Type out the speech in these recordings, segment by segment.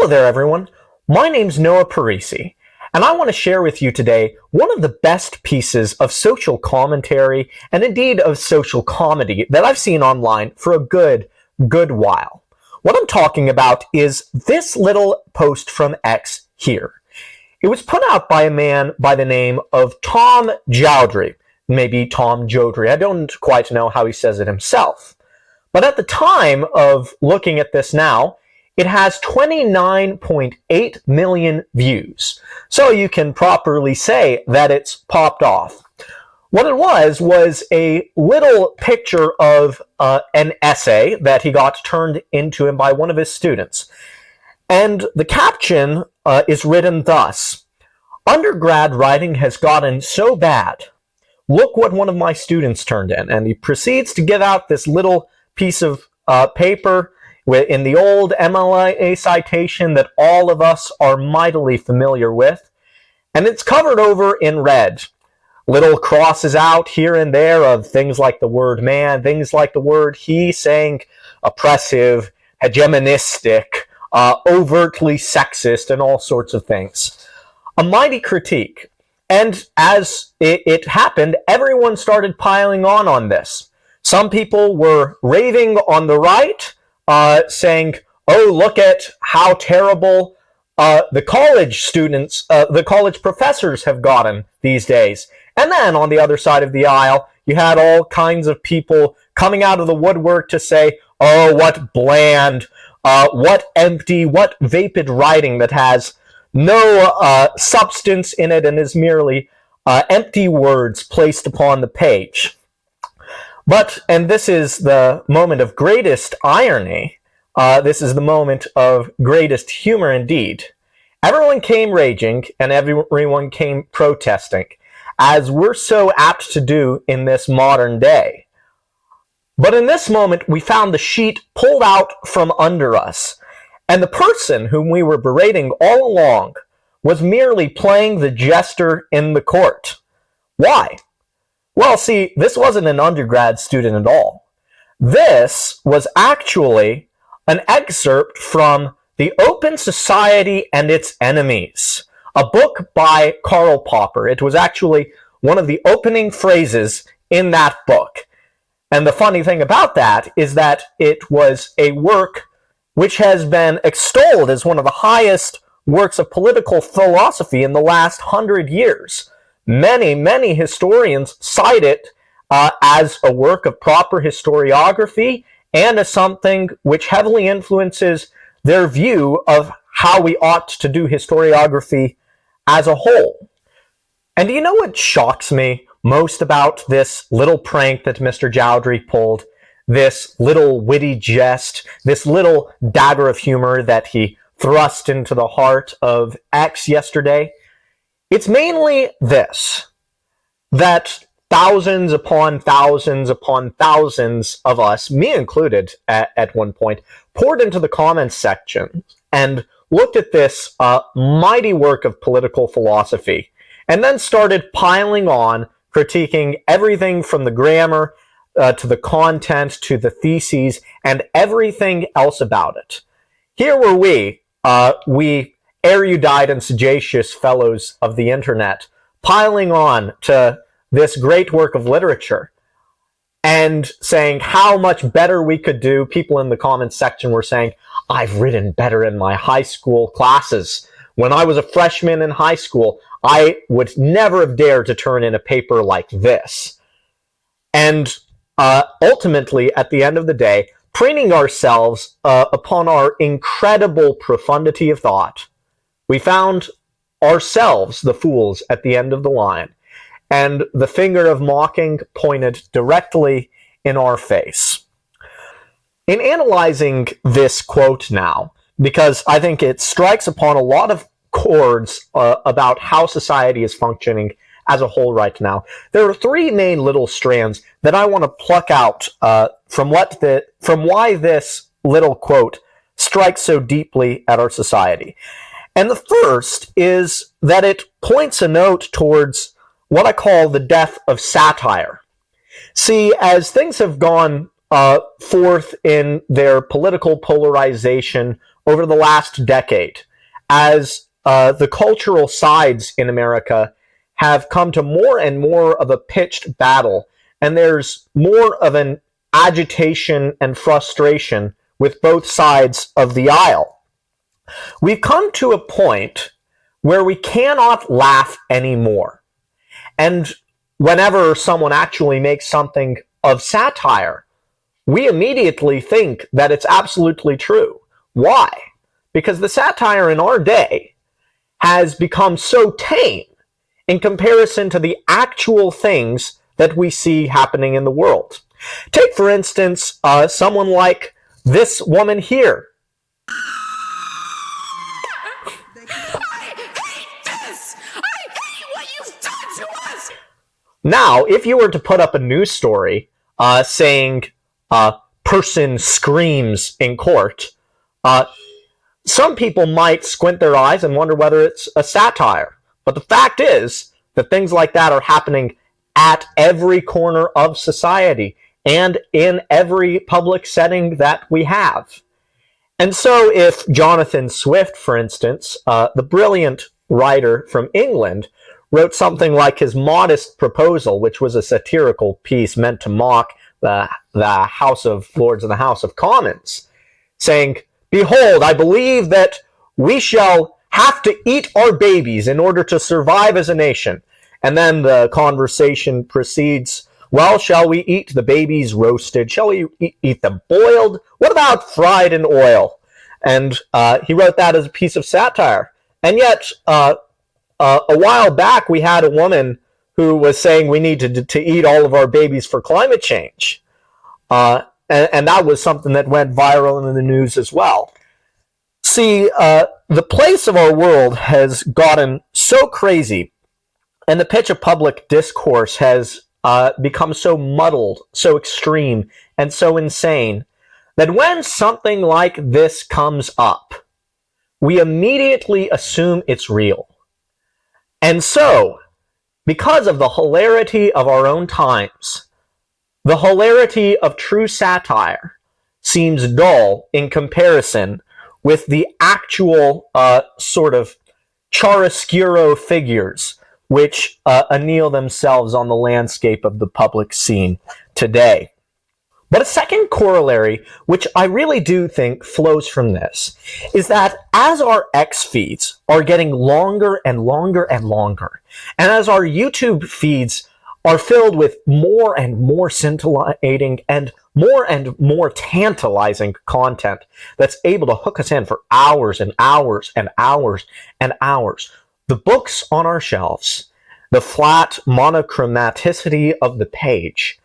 Hello there, everyone. My name's Noah Parisi, and I want to share with you today one of the best pieces of social commentary and indeed of social comedy that I've seen online for a good while. What I'm talking about is this little post from X here. It was put out by a man by the name of Tom Jowdry, maybe Tom Jodry. I don't quite know how he says it himself. But at the time of looking at this now, it has 29.8 million views. So you can properly say that it's popped off. What it was a little picture of an essay that he got turned into him by one of his students. And the caption is written thus: "Undergrad writing has gotten so bad. Look what one of my students turned in." And he proceeds to give out this little piece of paper in the old MLA citation that all of us are mightily familiar with. And it's covered over in red. Little crosses out here and there of things like the word man, things like the word he, saying oppressive, hegemonistic, overtly sexist, and all sorts of things. A mighty critique. And as it happened, everyone started piling on this. Some people were raving on the right, saying, oh, look at how terrible the college students, the college professors have gotten these days. And then on the other side of the aisle, you had all kinds of people coming out of the woodwork to say, oh, what bland, what empty, what vapid writing that has no substance in it and is merely empty words placed upon the page. But, and this is the moment of greatest irony, this is the moment of greatest humor indeed. Everyone came raging and everyone came protesting, as we're so apt to do in this modern day. But in this moment, we found the sheet pulled out from under us, and the person whom we were berating all along was merely playing the jester in the court. Why? Well, see, this wasn't an undergrad student at all. This was actually an excerpt from The Open Society and Its Enemies, a book by Karl Popper. It was actually one of the opening phrases in that book. And the funny thing about that is that it was a work which has been extolled as one of the highest works of political philosophy in the last 100 years. Many historians cite it as a work of proper historiography and as something which heavily influences their view of how we ought to do historiography as a whole. And do you know what shocks me most about this little prank that Mr. Jowdry pulled, this little witty jest, this little dagger of humor that he thrust into the heart of X yesterday? It's mainly this, that thousands upon thousands upon thousands of us, me included at one point, poured into the comments section and looked at this mighty work of political philosophy, and then started piling on, critiquing everything from the grammar to the content to the theses and everything else about it. Here were we erudite and sagacious fellows of the internet, piling on to this great work of literature and saying how much better we could do. People in the comments section were saying, I've written better in my high school classes. When I was a freshman in high school, I would never have dared to turn in a paper like this. And ultimately, at the end of the day, preening ourselves upon our incredible profundity of thought, we found ourselves the fools at the end of the line, and the finger of mocking pointed directly in our face. In analyzing this quote now, because I think it strikes upon a lot of chords about how society is functioning as a whole right now, there are three main little strands that I want to pluck out from why this little quote strikes so deeply at our society. And the first is that it points a note towards what I call the death of satire. See, as things have gone forth in their political polarization over the last decade as the cultural sides in America have come to more and more of a pitched battle, and there's more of an agitation and frustration with both sides of the aisle. We've come to a point where we cannot laugh anymore. And whenever someone actually makes something of satire, we immediately think that it's absolutely true. Why? Because the satire in our day has become so tame in comparison to the actual things that we see happening in the world. Take, for instance, someone like this woman here. I hate this! I hate what you've done to us! Now, if you were to put up a news story saying person screams in court, some people might squint their eyes and wonder whether it's a satire. But the fact is that things like that are happening at every corner of society and in every public setting that we have. And so if Jonathan Swift, for instance, the brilliant writer from England, wrote something like his Modest Proposal, which was a satirical piece meant to mock the House of Lords and the House of Commons, saying, "Behold, I believe that we shall have to eat our babies in order to survive as a nation." And then the conversation proceeds, well, shall we eat the babies roasted? Shall we eat them boiled? What about fried in oil? And he wrote that as a piece of satire. And yet, a while back, we had a woman who was saying we need to eat all of our babies for climate change. And that was something that went viral in the news as well. See, the place of our world has gotten so crazy, and the pitch of public discourse has become so muddled, so extreme, and so insane, that when something like this comes up, we immediately assume it's real. And so, because of the hilarity of our own times, the hilarity of true satire seems dull in comparison with the actual sort of chiaroscuro figures which anneal themselves on the landscape of the public scene today. But a second corollary, which I really do think flows from this, is that as our X feeds are getting longer and longer and longer, and as our YouTube feeds are filled with more and more scintillating and more tantalizing content that's able to hook us in for hours and hours and hours and hours, the books on our shelves, the flat monochromaticity of the page,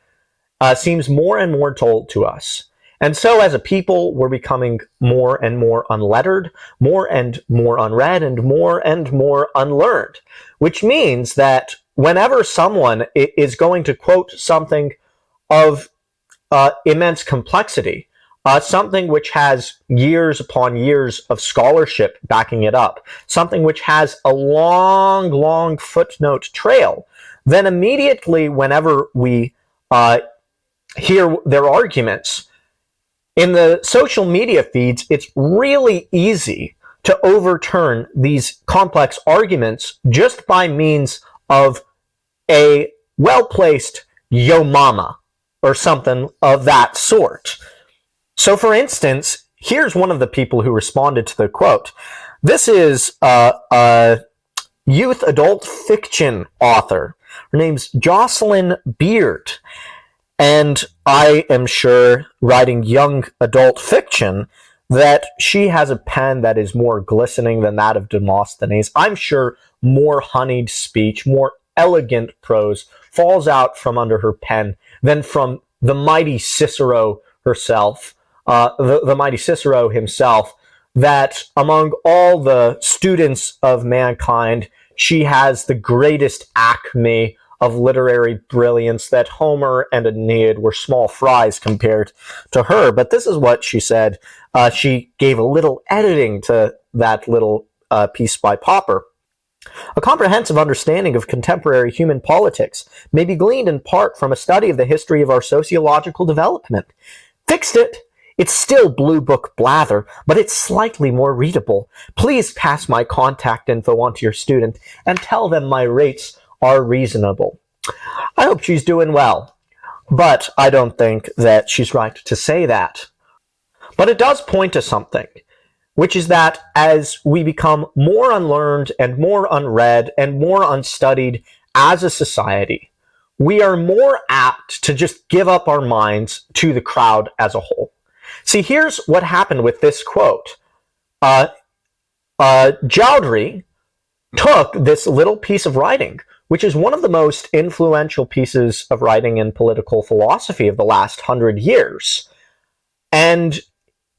seems more and more told to us. And so as a people, we're becoming more and more unlettered, more and more unread, and more unlearned, which means that whenever someone is going to quote something of immense complexity, something which has years upon years of scholarship backing it up, something which has a long footnote trail, then immediately whenever we hear their arguments, in the social media feeds, it's really easy to overturn these complex arguments just by means of a well-placed "yo mama" or something of that sort. So for instance, here's one of the people who responded to the quote. This is a youth adult fiction author. Her name's Jocelyn Beard. And I am sure, writing young adult fiction, that she has a pen that is more glistening than that of Demosthenes. I'm sure more honeyed speech, more elegant prose falls out from under her pen than from the mighty Cicero herself, the mighty Cicero himself, that among all the students of mankind, she has the greatest acme of literary brilliance, that Homer and Aeneid were small fries compared to her. But this is what she said. She gave a little editing to that little piece by Popper. A comprehensive understanding of contemporary human politics may be gleaned in part from a study of the history of our sociological development. Fixed it It's still blue book blather, but it's slightly more readable. Please pass my contact info on to your student and tell them my rates are reasonable. I hope she's doing well, but I don't think that she's right to say that. But it does point to something, which is that as we become more unlearned and more unread and more unstudied as a society, we are more apt to just give up our minds to the crowd as a whole. See, here's what happened with this quote. Jowdry took this little piece of writing, which is one of the most influential pieces of writing in political philosophy of the last 100 years, and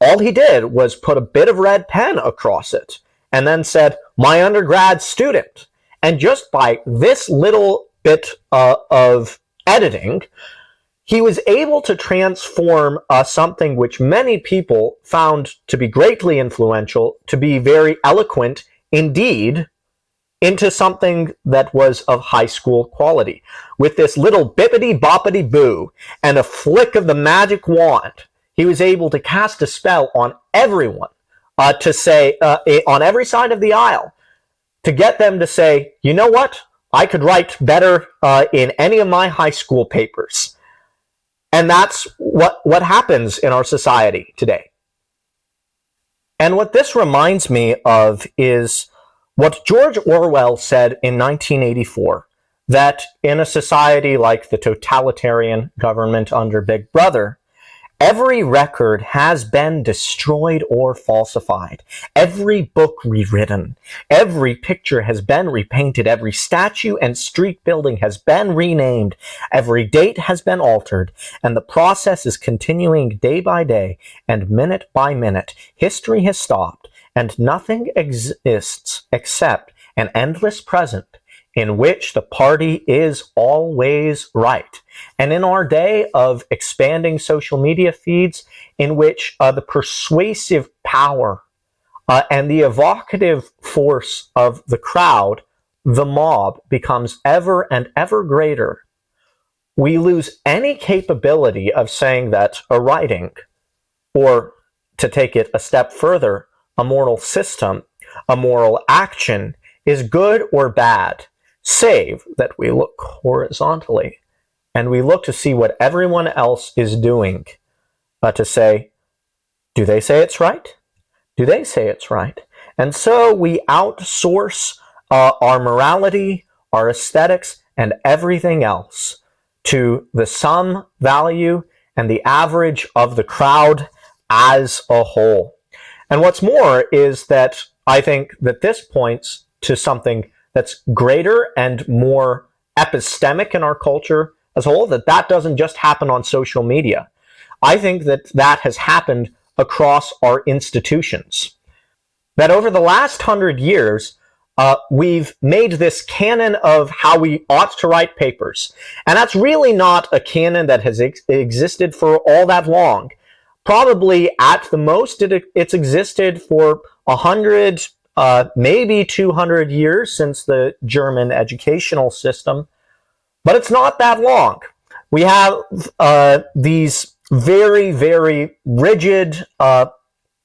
all he did was put a bit of red pen across it and then said, my undergrad student. And just by this little bit of editing, he was able to transform something which many people found to be greatly influential, to be very eloquent indeed, into something that was of high school quality. With this little bippity boppity boo and a flick of the magic wand, he was able to cast a spell on everyone, to say, on every side of the aisle, to get them to say, you know what? I could write better in any of my high school papers. And that's what happens in our society today. And what this reminds me of is what George Orwell said in 1984, that in a society like the totalitarian government under Big Brother, every record has been destroyed or falsified, every book rewritten, every picture has been repainted, every statue and street building has been renamed, every date has been altered, and the process is continuing day by day and minute by minute. History has stopped, and nothing exists except an endless present in which the party is always right. And in our day of expanding social media feeds, in which the persuasive power and the evocative force of the crowd, the mob, becomes ever and ever greater, we lose any capability of saying that a writing, or to take it a step further, a moral system, a moral action, is good or bad, save that we look horizontally and we look to see what everyone else is doing, to say, do they say it's right? Do they say it's right? And so we outsource our morality, our aesthetics, and everything else to the sum, value, and the average of the crowd as a whole. And what's more is that I think that this points to something that's greater and more epistemic in our culture as a whole, that doesn't just happen on social media. I think that has happened across our institutions. That over the last 100 years, we've made this canon of how we ought to write papers. And that's really not a canon that has existed for all that long. Probably at the most, it's existed for 100, maybe 200 years since the German educational system, but it's not that long. We have these very, very rigid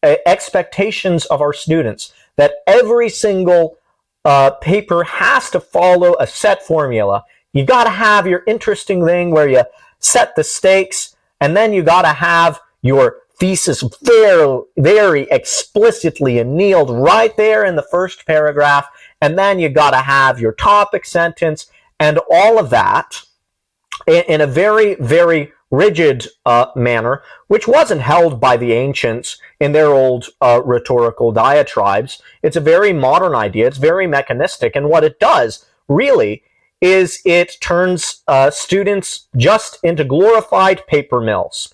expectations of our students that every single paper has to follow a set formula. You got to have your interesting thing where you set the stakes, and then you got to have your thesis very, very explicitly annealed right there in the first paragraph, and then you got to have your topic sentence and all of that in a very, very rigid manner, which wasn't held by the ancients in their old rhetorical diatribes. It's a very modern idea. It's very mechanistic, and what it does really is it turns students just into glorified paper mills.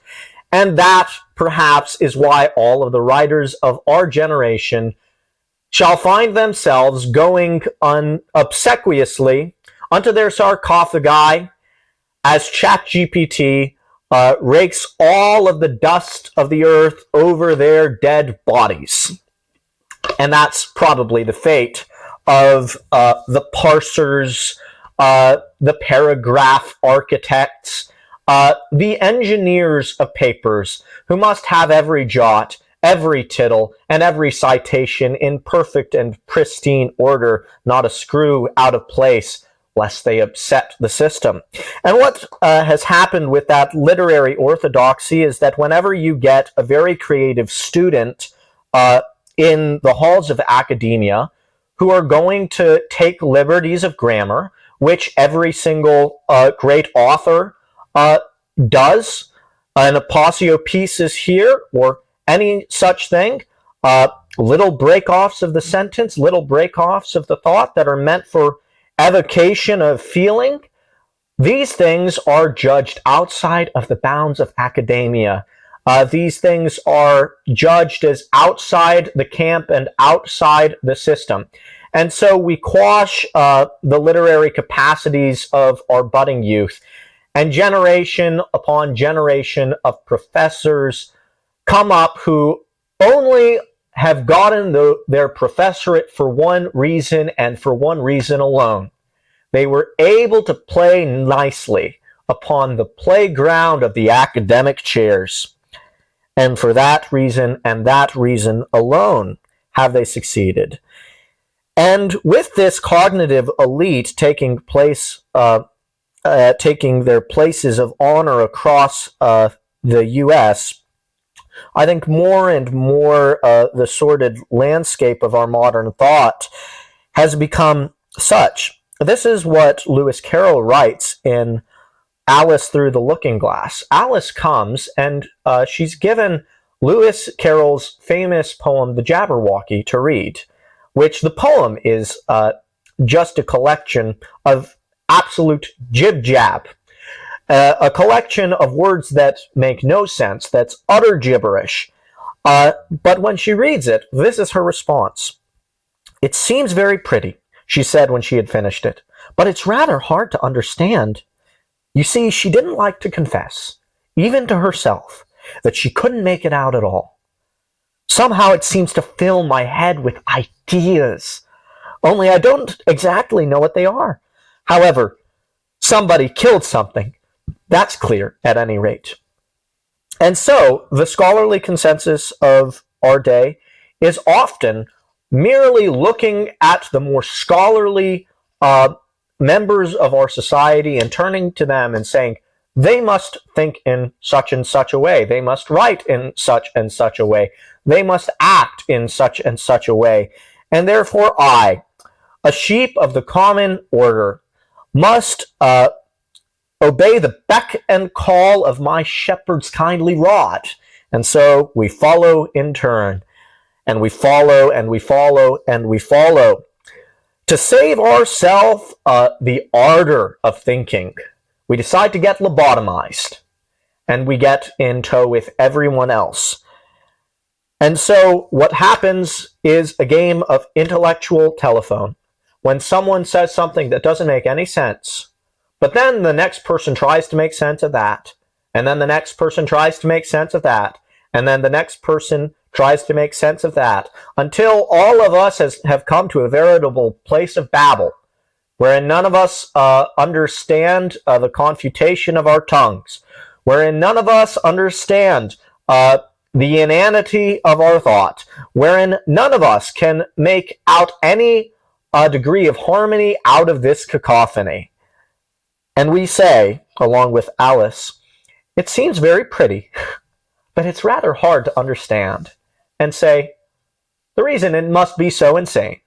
And that, perhaps, is why all of the writers of our generation shall find themselves going obsequiously unto their sarcophagi as ChatGPT rakes all of the dust of the earth over their dead bodies. And that's probably the fate of the parsers, the paragraph architects, the engineers of papers who must have every jot, every tittle, and every citation in perfect and pristine order, not a screw out of place, lest they upset the system. And what has happened with that literary orthodoxy is that whenever you get a very creative student in the halls of academia who are going to take liberties of grammar, which every single great author does, an aposiopesis here, or any such thing, little break-offs of the sentence, little break-offs of the thought that are meant for evocation of feeling, these things are judged outside of the bounds of academia. These things are judged as outside the camp and outside the system. And so we quash the literary capacities of our budding youth. And generation upon generation of professors come up who only have gotten their professorate for one reason and for one reason alone. They were able to play nicely upon the playground of the academic chairs. And for that reason and that reason alone have they succeeded. And with this cognitive elite taking place, taking their places of honor across the U.S., I think more and more the sordid landscape of our modern thought has become such. This is what Lewis Carroll writes in Alice Through the Looking Glass. Alice comes and she's given Lewis Carroll's famous poem, The Jabberwocky, to read, which the poem is just a collection of absolute jib-jab. A collection of words that make no sense, that's utter gibberish. But when she reads it, this is her response. "It seems very pretty," she said when she had finished it, "but it's rather hard to understand. You see, she didn't like to confess, even to herself, that she couldn't make it out at all. Somehow it seems to fill my head with ideas, only I don't exactly know what they are. However, somebody killed something. That's clear, at any rate." And so, the scholarly consensus of our day is often merely looking at the more scholarly members of our society and turning to them and saying, they must think in such and such a way. They must write in such and such a way. They must act in such and such a way. And therefore I, a sheep of the common order, must obey the beck and call of my shepherd's kindly rod. And so we follow in turn, and we follow, and we follow, and we follow. To save ourselves the ardor of thinking, we decide to get lobotomized, and we get in tow with everyone else. And so what happens is a game of intellectual telephone. When someone says something that doesn't make any sense, but then the next person tries to make sense of that, and then the next person tries to make sense of that, and then the next person tries to make sense of that, until all of us have come to a veritable place of Babel, wherein none of us understand the confutation of our tongues, wherein none of us understand the inanity of our thought, wherein none of us can make out any degree of harmony out of this cacophony. And we say, along with Alice, it seems very pretty, but it's rather hard to understand. And say, the reason it must be so insane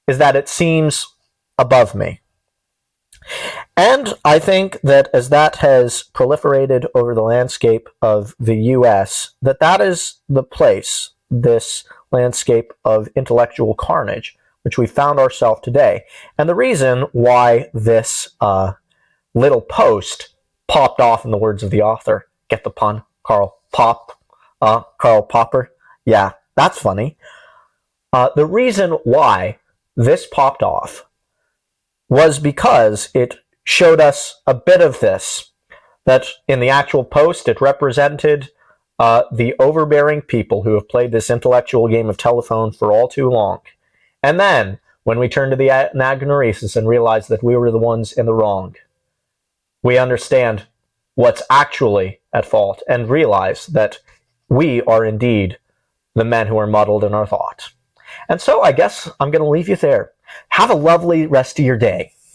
is that it seems above me. And I think that as that has proliferated over the landscape of the US, that is the place, this landscape of intellectual carnage, which we found ourselves today. And the reason why this little post popped off, in the words of the author, get the pun, Karl Popper. Yeah, that's funny. The reason why this popped off was because it showed us a bit of this, that in the actual post it represented the overbearing people who have played this intellectual game of telephone for all too long. And then, when we turn to the anagnorisis and realize that we were the ones in the wrong, we understand what's actually at fault and realize that we are indeed the men who are muddled in our thoughts. And so I guess I'm going to leave you there. Have a lovely rest of your day.